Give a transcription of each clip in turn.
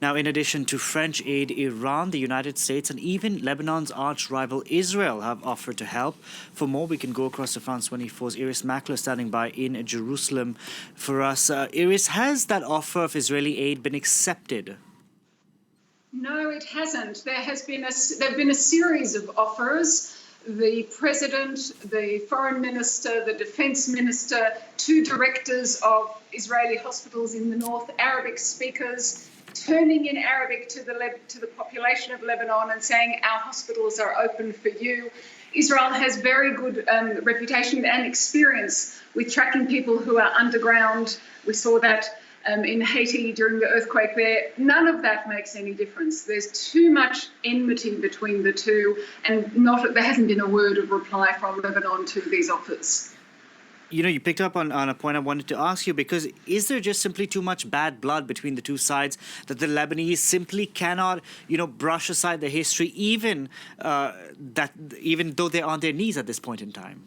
Now, in addition to French aid, Iran, the United States, and even Lebanon's arch-rival Israel have offered to help. For more, we can go across to France 24's Iris Mackler standing by in Jerusalem for us. Iris, has that offer of Israeli aid been accepted? No, it hasn't. There have been a series of offers. The president, the foreign minister, the defense minister, two directors of Israeli hospitals in the north, Arabic speakers, turning in Arabic to the population of Lebanon and saying our hospitals are open for you. Israel has very good reputation and experience with tracking people who are underground. We saw that in Haiti during the earthquake there. None of that makes any difference. There's too much enmity between the two, and there hasn't been a word of reply from Lebanon to these offers. You know, you picked up on a point I wanted to ask you, because is there just simply too much bad blood between the two sides that the Lebanese simply cannot, brush aside the history, even though they're on their knees at this point in time?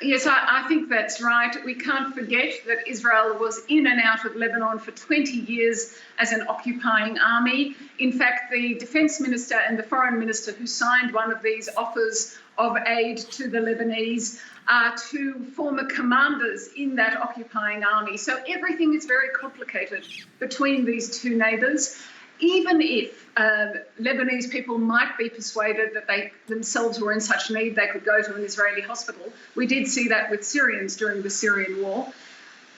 Yes, I think that's right. We can't forget that Israel was in and out of Lebanon for 20 years as an occupying army. In fact, the defense minister and the foreign minister who signed one of these offers of aid to the Lebanese are two former commanders in that occupying army. So everything is very complicated between these two neighbours. Even if Lebanese people might be persuaded that they themselves were in such need they could go to an Israeli hospital, we did see that with Syrians during the Syrian war.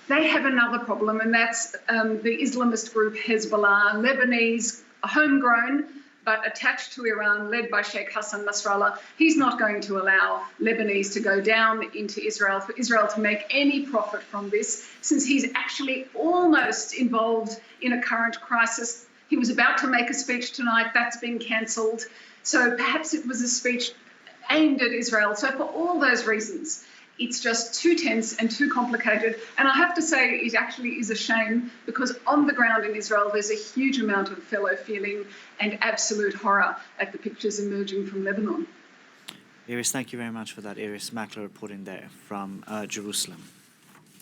They have another problem, and that's the Islamist group Hezbollah, Lebanese, homegrown, but attached to Iran, led by Sheikh Hassan Nasrallah. He's not going to allow Lebanese to go down into Israel, for Israel to make any profit from this, since he's actually almost involved in a current crisis. He was about to make a speech tonight. That's been cancelled. So perhaps it was a speech aimed at Israel. So for all those reasons, it's just too tense and too complicated. And I have to say it actually is a shame, because on the ground in Israel, there's a huge amount of fellow feeling and absolute horror at the pictures emerging from Lebanon. Iris, thank you very much for that. Iris Mackler reporting there from Jerusalem.